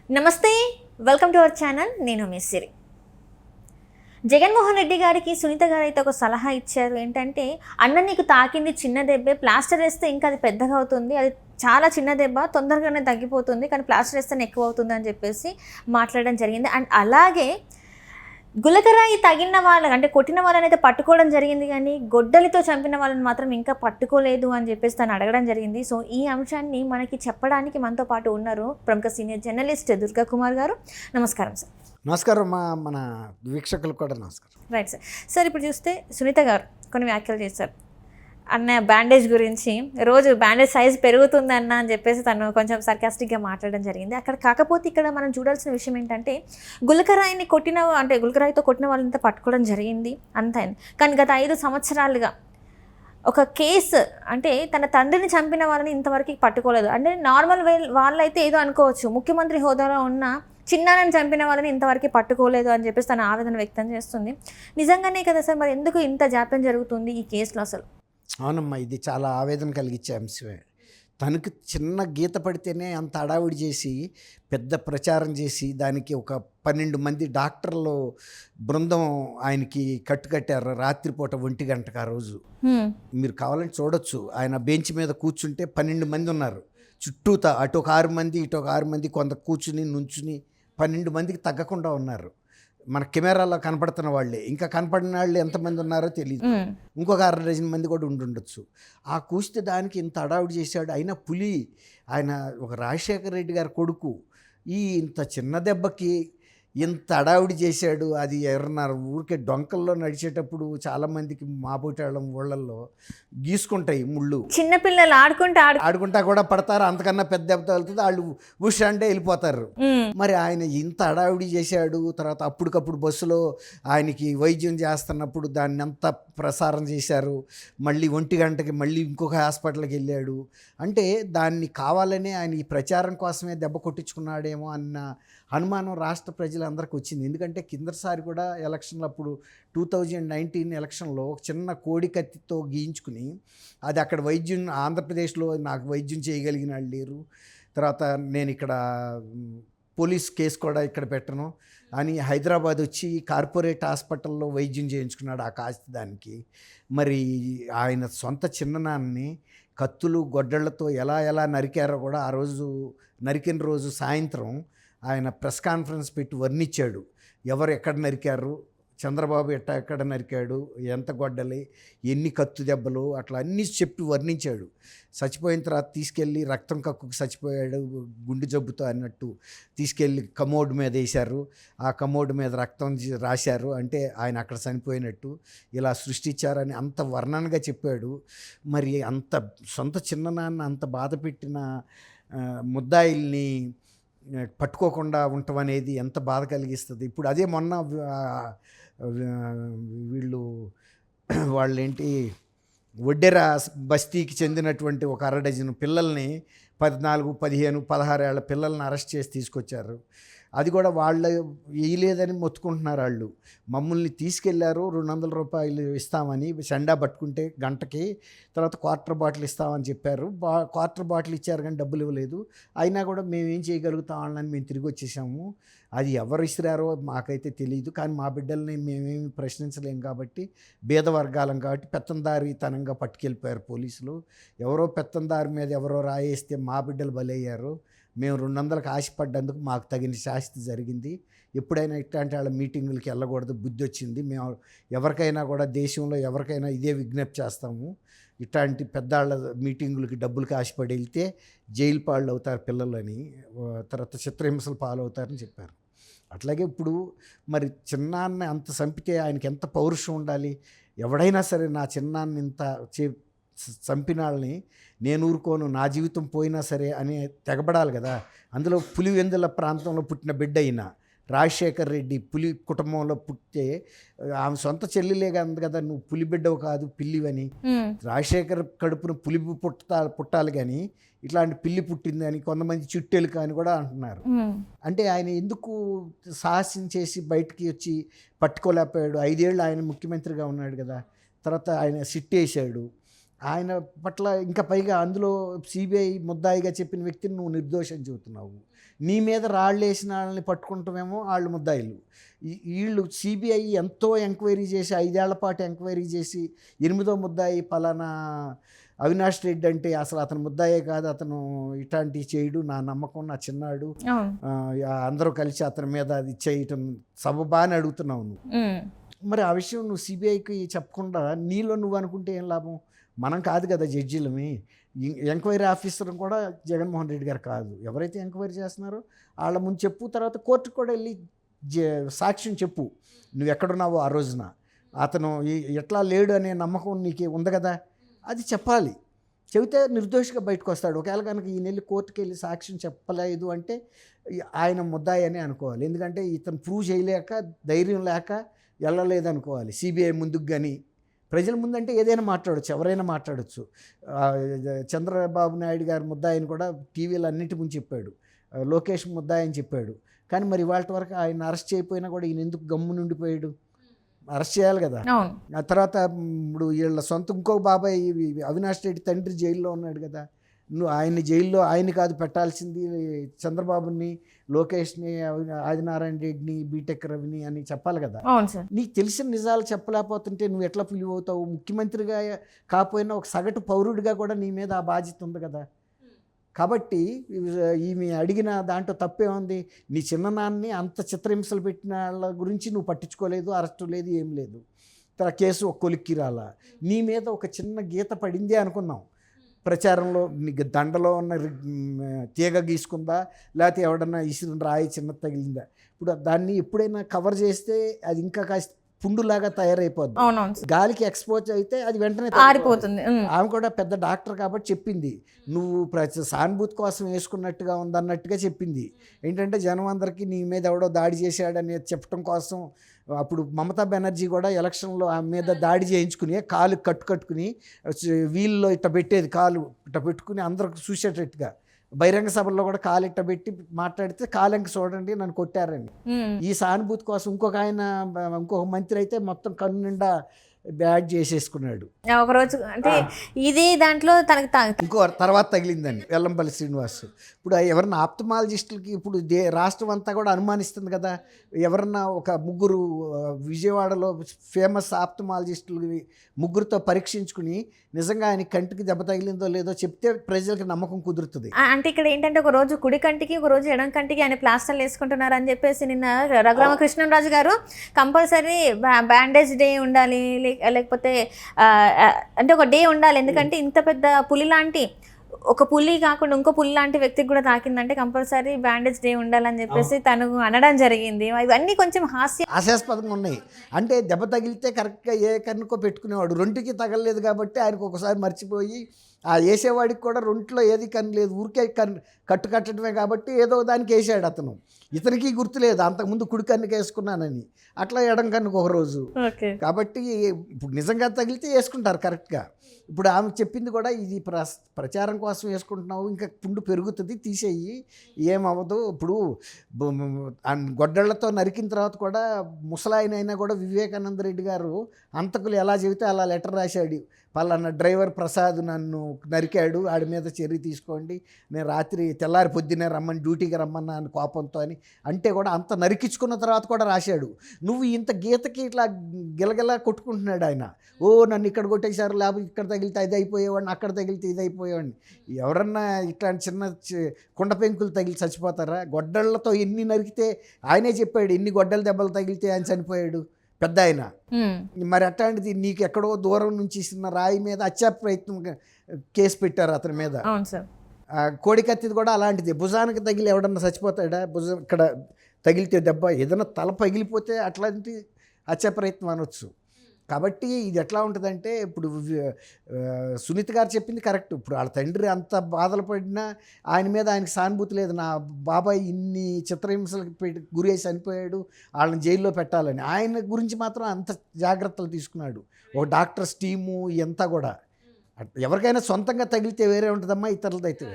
నమస్తే, welcome to our channel. నేను మీ సిరి. జగన్మోహన్ రెడ్డి గారికి సునీత గారు అయితే ఒక సలహా ఇచ్చారు. ఏంటంటే, అన్న నీకు తాకింది చిన్న దెబ్బే, ప్లాస్టర్ వేస్తే ఇంకా అది పెద్దగా అవుతుంది, అది చాలా చిన్న దెబ్బ, తొందరగానే తగ్గిపోతుంది, కానీ ప్లాస్టర్ వేస్తేనే ఎక్కువ అవుతుంది అని చెప్పేసి మాట్లాడడం జరిగింది. అండ్ అలాగే గులకరాయి తగిన వాళ్ళని అంటే కొట్టిన వాళ్ళని అయితే పట్టుకోవడం జరిగింది, కానీ గొడ్డలితో చంపిన వాళ్ళని మాత్రం ఇంకా పట్టుకోలేదు అని చెప్పేసి తను అడగడం జరిగింది. సో ఈ అంశాన్ని మనకి చెప్పడానికి మనతో పాటు ఉన్నారు ప్రముఖ సీనియర్ జర్నలిస్ట్ దుర్గా కుమార్ గారు. నమస్కారం సార్. నమస్కారం మన వీక్షకులకు కూడా నమస్కారం. Right sir. సార్, ఇప్పుడు చూస్తే సునీత గారు కొన్ని వ్యాఖ్యలు చేశారు. అన్న బ్యాండేజ్ గురించి, రోజు బ్యాండేజ్ సైజ్ పెరుగుతుందన్న అని చెప్పేసి తను కొంచెం సర్కాస్టిక్గా మాట్లాడడం జరిగింది. అక్కడ కాకపోతే ఇక్కడ మనం చూడాల్సిన విషయం ఏంటంటే, గులకరాయిని గులకరాయితో కొట్టిన వాళ్ళంతా పట్టుకోవడం జరిగింది అంతే. కానీ గత 5 సంవత్సరాలుగా ఒక కేసు అంటే తన తండ్రిని చంపిన వాళ్ళని ఇంతవరకు పట్టుకోలేదు. అంటే నార్మల్ వాళ్ళైతే ఏదో అనుకోవచ్చు, ముఖ్యమంత్రి హోదాలో ఉన్న చిన్నానని చంపిన వాళ్ళని ఇంతవరకు పట్టుకోలేదు అని చెప్పేసి తన ఆవేదన వ్యక్తం చేస్తుంది. నిజంగానే కదా సార్, మరి ఎందుకు ఇంత జాప్యం జరుగుతుంది ఈ కేసులో అసలు? అవునమ్మా, ఇది చాలా ఆవేదన కలిగించే అంశమే. తనకు చిన్న గీత పడితేనే అంత హడావుడి చేసి పెద్ద ప్రచారం చేసి దానికి ఒక 12 మంది డాక్టర్లు బృందం ఆయనకి కట్టారు రాత్రిపూట 1 గంటకు. ఆ రోజు మీరు కావాలని చూడొచ్చు, ఆయన బెంచ్ మీద కూర్చుంటే 12 మంది ఉన్నారు చుట్టూతా. అటు ఒక 6 మంది, ఇటు ఒక 6 మంది, కొంత కూర్చుని నుంచుని 12 మందికి తగ్గకుండా ఉన్నారు. మన కెమెరాలో కనపడుతున్న వాళ్ళే, ఇంకా కనపడిన వాళ్ళు ఎంతమంది ఉన్నారో తెలియదు. ఇంకొక 6 డజన్ మంది కూడా ఉండుండొచ్చు. ఆ కూస్తే దానికి ఇంత అడావుడి చేశాడు. అయినా పులి, ఆయన ఒక రాజశేఖర రెడ్డి గారి కొడుకు, ఇంత చిన్న దెబ్బకి ఇంత అడావుడి చేశాడు. అది ఎవరన్నారు, ఊరికే డొంకల్లో నడిచేటప్పుడు చాలామందికి మాపోటేళ్ళం ఊళ్ళల్లో గీసుకుంటాయి ముళ్ళు. చిన్నపిల్లలు ఆడుకుంటా కూడా పడతారు, అంతకన్నా పెద్ద దెబ్బ తగులుతుంది, వాళ్ళు ఉష్ అంటే వెళ్ళిపోతారు. మరి ఆయన ఇంత అడావుడి చేశాడు. తర్వాత అప్పటికప్పుడు బస్సులో ఆయనకి వైద్యం చేస్తున్నప్పుడు దాన్ని అంతా ప్రసారం చేశారు. మళ్ళీ 1 గంటకి మళ్ళీ ఇంకొక హాస్పిటల్కి వెళ్ళాడు. అంటే దాన్ని కావాలనే ఆయన ఈ ప్రచారం కోసమే దెబ్బ కొట్టించుకున్నాడేమో అన్న అనుమానం రాష్ట్ర ప్రజలందరికీ వచ్చింది. ఎందుకంటే కిందసారి కూడా ఎలక్షన్లు అప్పుడు 2019 ఎలక్షన్లో ఒక చిన్న కోడి కత్తితో గీయించుకుని, అది అక్కడ వైద్యం ఆంధ్రప్రదేశ్లో నాకు వైద్యం చేయగలిగిన వాళ్ళు లేరు, తర్వాత నేను ఇక్కడ పోలీస్ కేసు కూడా ఇక్కడ పెట్టను అని హైదరాబాద్ వచ్చి కార్పొరేట్ హాస్పిటల్లో వైద్యం చేయించుకున్నాడు ఆ కాస్త దానికి. మరి ఆయన సొంత చిన్ననాన్ని కత్తులు గొడ్డళ్లతో ఎలా నరికారో కూడా ఆ రోజు నరికిన రోజు సాయంత్రం ఆయన ప్రెస్ కాన్ఫరెన్స్ పెట్టి వర్ణించాడు. ఎవరు ఎక్కడ నరికారు, చంద్రబాబు ఎక్కడ నరికాడు, ఎంత గొడ్డలి, ఎన్ని కత్తు దెబ్బలు, అట్లా అన్నీ చెప్పి వర్ణించాడు. చచ్చిపోయిన తర్వాత తీసుకెళ్ళి రక్తం కక్కుకు చచ్చిపోయాడు గుండె జబ్బుతో అన్నట్టు తీసుకెళ్ళి కమోడ్ మీద వేశారు. ఆ కమోడ్ మీద రక్తం రాశారు, అంటే ఆయన అక్కడ చనిపోయినట్టు ఇలా సృష్టించారని అంత వర్ణనగా చెప్పాడు. మరి అంత సొంత చిన్ననాన్న అంత బాధ పెట్టిన ముద్దాయిల్ని పట్టుకోకుండా ఉండటం అనేది ఎంత బాధ కలిగిస్తుంది. ఇప్పుడు అదే మొన్న వాళ్ళేంటి ఒడ్డెర బస్తీకి చెందినటువంటి ఒక 6 డజన్ పిల్లల్ని 14, 15, 16 ఏళ్ల పిల్లల్ని అరెస్ట్ చేసి తీసుకొచ్చారు. అది కూడా వాళ్ళు వేయలేదని మొత్తుకుంటున్నారు. వాళ్ళు మమ్మల్ని తీసుకెళ్లారు, 200 రూపాయలు ఇస్తామని సండా పట్టుకుంటే గంటకి, తర్వాత క్వార్టర్ బాటిల్ ఇస్తామని చెప్పారు. క్వార్టర్ బాటిల్ ఇచ్చారు కానీ డబ్బులు ఇవ్వలేదు. అయినా కూడా మేము ఏం చేయగలుగుతాం వాళ్ళని, మేము తిరిగి వచ్చేసాము. అది ఎవరు ఇస్తారో మాకైతే తెలియదు, కానీ మా బిడ్డల్ని మేమేమి ప్రశ్నించలేం కాబట్టి, బీద వర్గాలం కాబట్టి పెత్తందారితనంగా పట్టుకెళ్ళిపోయారు పోలీసులు. ఎవరో పెత్తందారి మీద ఎవరో రాయేస్తే మా బిడ్డలు బలయ్యారు. మేము 200కి ఆశపడ్డందుకు మాకు తగిన శాస్తి జరిగింది. ఎప్పుడైనా ఇట్లాంటి వాళ్ళ మీటింగులకి వెళ్ళకూడదు, బుద్ధి వచ్చింది. మేము ఎవరికైనా కూడా దేశంలో ఎవరికైనా ఇదే విజ్ఞప్తి చేస్తాము, ఇట్లాంటి పెద్దాళ్ళ మీటింగులకి డబ్బులకి ఆశపడి వెళ్తే జైలు పాళ్ళు అవుతారు పిల్లలని, తర్వాత చిత్రహింసలు పాలవుతారని చెప్పారు. అట్లాగే ఇప్పుడు మరి చిన్నాన్ని అంత చంపితే ఆయనకి ఎంత పౌరుషం ఉండాలి. ఎవడైనా సరే నా చిన్నాన్ని ఇంత చంపిన వాళ్ళని నేను ఊరుకోను, నా జీవితం పోయినా సరే అని తెగబడాలి కదా. అందులో పులివెందుల ప్రాంతంలో పుట్టిన బిడ్డ అయినా రాజశేఖర్ రెడ్డి పులి కుటుంబంలో పుట్టే ఆమె సొంత చెల్లెలే కాదు కదా, నువ్వు పులి బిడ్డవు కాదు పిల్లివని. రాజశేఖర్ కడుపున పులి పుట్టాలి కానీ ఇట్లాంటి పిల్లి పుట్టింది అని కొంతమంది చుట్టెలు కానీ కూడా అంటున్నారు. అంటే ఆయన ఎందుకు సాహసం చేసి బయటికి వచ్చి పట్టుకోలేకపోయాడు? 5 ఏళ్ళు ఆయన ముఖ్యమంత్రిగా ఉన్నాడు కదా. తర్వాత ఆయన సిట్ వేసాడు. ఆయన పట్ల ఇంకా పైగా అందులో సిబిఐ ముద్దాయిగా చెప్పిన వ్యక్తిని నువ్వు నిర్దోషం చెబుతున్నావు. నీ మీద రాళ్ళు వేసిన వాళ్ళని పట్టుకుంటామేమో వాళ్ళు ముద్దాయిలు. వీళ్ళు సిబిఐ ఎంతో ఎంక్వైరీ చేసి 5 ఏళ్ల పాటు ఎంక్వైరీ చేసి 8వ ముద్దాయి పలానా అవినాష్ రెడ్డి అంటే అసలు అతను ముద్దాయే కాదు, అతను ఇట్లాంటివి చేయడు, నా నమ్మకం, నా చిన్నాడు, అందరూ కలిసి అతని మీద అది చేయటం సబబా అని అడుగుతున్నావు నువ్వు. మరి ఆ విషయం నువ్వు సిబిఐకి చెప్పకుండా నీలో నువ్వు అనుకుంటే ఏం లాభం? మనం కాదు కదా జడ్జిలమి, ఎంక్వైరీ ఆఫీసర్ కూడా జగన్మోహన్ రెడ్డి గారు కాదు. ఎవరైతే ఎంక్వైరీ చేస్తున్నారో వాళ్ళ ముందు చెప్పు, తర్వాత కోర్టుకు కూడా వెళ్ళి సాక్ష్యం చెప్పు, నువ్వు ఎక్కడున్నావో ఆ రోజున, అతను ఎట్లా లేడు అనే నమ్మకం నీకు ఉంది కదా, అది చెప్పాలి. చెబితే నిర్దోషిగా బయటకు వస్తాడు. ఒకవేళ కనుక ఈ నెల్లి కోర్టుకు వెళ్ళి సాక్ష్యం చెప్పలేదు అంటే ఆయన ముద్దాయి అని అనుకోవాలి. ఎందుకంటే ఇతను ప్రూవ్ చేయలేక, ధైర్యం లేక వెళ్ళలేదనుకోవాలి సిబిఐ ముందుకు. కానీ ప్రజల ముందంటే ఏదైనా మాట్లాడచ్చు, ఎవరైనా మాట్లాడచ్చు. చంద్రబాబు నాయుడు గారు ముద్దాయిని కూడా టీవీలో అన్నిటి ముందు చెప్పాడు, లోకేష్ ముద్దాయి అని చెప్పాడు. కానీ మరి ఇవాళ వరకు ఆయన అరెస్ట్ చేయకపోయినా కూడా ఈయన ఎందుకు గమ్ము నుండిపోయాడు? అరెస్ట్ చేయాలి కదా. ఆ తర్వాత ఇప్పుడు వీళ్ళ సొంత ఇంకో బాబాయ్ అవినాష్ రెడ్డి తండ్రి జైల్లో ఉన్నాడు కదా. నువ్వు ఆయన్ని జైల్లో ఆయన కాదు పెట్టాల్సింది, చంద్రబాబుని, లోకేష్ని, ఆదినారాయణ రెడ్డిని, బీటెక్ రవిని అని చెప్పాలి కదా. నీకు తెలిసిన నిజాలు చెప్పలేకపోతుంటే నువ్వు ఎట్లా ఫీల్ అవుతావు? ముఖ్యమంత్రిగా కాకపోయినా ఒక సగటు పౌరుడిగా కూడా నీ మీద ఆ బాధ్యత ఉంది కదా. కాబట్టి ఈమె అడిగిన దాంట్లో తప్పే ఉంది. నీ చిన్ననాన్ని అంత చిత్రహింసలు పెట్టిన వాళ్ళ గురించి నువ్వు పట్టించుకోలేదు, అరెస్టు లేదు, ఏం లేదు. కేసు ఒక కొలిక్కి రాలా. నీ మీద ఒక చిన్న గీత పడిందే అనుకున్నాం. ప్రచారంలో నీకు దండలో ఉన్న తీగ గీసుకుందా, లేకపోతే ఎవడన్నా ఇసిన రాయి చిన్నది తగిలిందా? ఇప్పుడు దాన్ని ఎప్పుడైనా కవర్ చేస్తే అది ఇంకా కాస్త పుండులాగా తయారైపోద్ది. గాలికి ఎక్స్పోజ్ అయితే అది వెంటనే ఆరిపోతుంది. ఆమె కూడా పెద్ద డాక్టర్ కాబట్టి చెప్పింది, నువ్వు సానుభూతి కోసం వేసుకున్నట్టుగా ఉందన్నట్టుగా చెప్పింది. ఏంటంటే జనం అందరికీ నీ మీద ఎవడో దాడి చేశాడని చెప్పడం కోసం. అప్పుడు మమతా బెనర్జీ కూడా ఎలక్షన్లో ఆమె మీద దాడి చేయించుకుని కాలు కట్టుకుని వీల్లో ఇట్ట పెట్టేది, కాలు ఇట్ట పెట్టుకుని అందరికి చూసేటట్టుగా. బహిరంగ సభల్లో కూడా కాలు ఇట్ట పెట్టి మాట్లాడితే కాలంకి చూడండి నన్ను కొట్టారని. ఈ సానుభూతి కోసం ఇంకొక మంత్రి అయితే మొత్తం కన్ను నిండా బ్యాడ్ చేసేసుకున్నాడు. ఒకరోజు అంటే ఇది దాంట్లో తనకు ఇంకో తర్వాత తగిలిందండి వెల్లంపల్లి శ్రీనివాస్. ఇప్పుడు ఎవరన్నా ఆప్థమాలజిస్టులకి ఇప్పుడు రాష్ట్రం అంతా కూడా అనుమానిస్తుంది కదా. ఎవరన్నా ఒక ముగ్గురు విజయవాడలో ఫేమస్ ఆప్థమాలజిస్టులు ముగ్గురితో పరీక్షించుకుని నిజంగా ఆయన కంటికి దెబ్బ తగిలిందో లేదో చెప్తే ప్రజలకు నమ్మకం కుదురుతుంది. అంటే ఇక్కడ ఏంటంటే ఒక రోజు కుడి కంటికి, ఒక రోజు ఎడం కంటికి ఆయన ప్లాస్టర్లు వేసుకుంటున్నారు అని చెప్పేసి నిన్న రఘురామకృష్ణరాజు గారు కంపల్సరీ బ్యాండేజ్ డే ఉండాలి, లేకపోతే అంటే ఒక డే ఉండాలి. ఎందుకంటే ఇంత పెద్ద పులి లాంటి, ఒక పులి కాకుండా ఇంకో పులి లాంటి వ్యక్తికి కూడా తాకిందంటే కంపల్సరీ బ్యాండేజ్ డే ఉండాలని చెప్పేసి తను అనడం జరిగింది. ఇవన్నీ కొంచెం హాస్యాస్పదంగా ఉన్నాయి. అంటే దెబ్బ తగిలితే కరెక్ట్గా ఏ కన్నుకో పెట్టుకునేవాడు, రెండుకి తగలలేదు కాబట్టి ఆయనకు ఒకసారి మర్చిపోయి ఆ వేసేవాడికి కూడా రెంట్లో ఏది కన్ను లేదు, ఊరికే కట్టడమే కాబట్టి ఏదో దానికి వేసాడు అతను. ఇతనికి గుర్తులేదు అంతకుముందు కుడి కన్నుకి వేసుకున్నానని, అట్లా ఎడం కన్నుకు ఒకరోజు. కాబట్టి ఇప్పుడు నిజంగా తగిలితే వేసుకుంటారు కరెక్ట్గా. ఇప్పుడు ఆమె చెప్పింది కూడా ఇది ప్రచారం కోసం వేసుకుంటున్నావు, ఇంకా పుండు పెరుగుతుంది, తీసేయి, ఏమవ్వదు. ఇప్పుడు గొడ్డళ్లతో నరికిన తర్వాత కూడా ముసలాయనైనా కూడా వివేకానంద రెడ్డి గారు అంతకులు ఎలా చెబితే అలా లెటర్ రాశాడు. పలానా డ్రైవర్ ప్రసాద్ నన్ను నరికాడు, ఆడి మీద చర్య తీసుకోండి, నేను రాత్రి తెల్లారి పొద్దున్నే రమ్మని డ్యూటీకి రమ్మన్నాను కోపంతో అని. అంటే కూడా అంత నరికించుకున్న తర్వాత కూడా రాశాడు. నువ్వు ఇంత గీతకి ఇట్లా గిలగిలా కొట్టుకుంటున్నాడు ఆయన. ఓ నన్ను ఇక్కడ కొట్టేశారు, లేకపోతే ఇక్కడ తగిలితే అది అయిపోయేవాడిని, అక్కడ తగిలితే ఇది అయిపోయేవాడిని. ఎవరన్నా ఇట్లాంటి చిన్న కుండ పెంకులు తగిలి చచ్చిపోతారా? గొడ్డళ్లతో ఎన్ని నరికితే ఆయనే చెప్పాడు, ఎన్ని గొడ్డల దెబ్బలు తగిలితే ఆయన చనిపోయాడు పెద్ద ఆయన. మరి అట్లాంటిది నీకు ఎక్కడో దూరం నుంచి ఇస్తున్న రాయి మీద హత్యా ప్రయత్నం కేసు పెట్టారు అతని మీద. కోడికత్తిది కూడా అలాంటిది. భుజానికి తగిలి ఎవడన్నా చచ్చిపోతాడా? భుజం ఇక్కడ తగిలితే దెబ్బ, ఏదైనా తల పగిలిపోతే అట్లాంటి హత్యా ప్రయత్నం అనొచ్చు. కాబట్టి ఇది ఎట్లా ఉంటుందంటే, ఇప్పుడు సునీత గారు చెప్పింది కరెక్ట్. ఇప్పుడు వాళ్ళ తండ్రి అంత బాధలు పడినా ఆయన మీద ఆయనకి సానుభూతి లేదు. నా బాబాయ్ ఇన్ని చిత్రహింసలకు గురై చనిపోయాడు, వాళ్ళని జైల్లో పెట్టాలని. ఆయన గురించి మాత్రం అంత జాగ్రత్తలు తీసుకున్నాడు. ఒక డాక్టర్స్ టీము ఎంత కూడా. ఎవరికైనా సొంతంగా తగిలితే వేరే ఉంటుందమ్మా, ఇతరులదైతే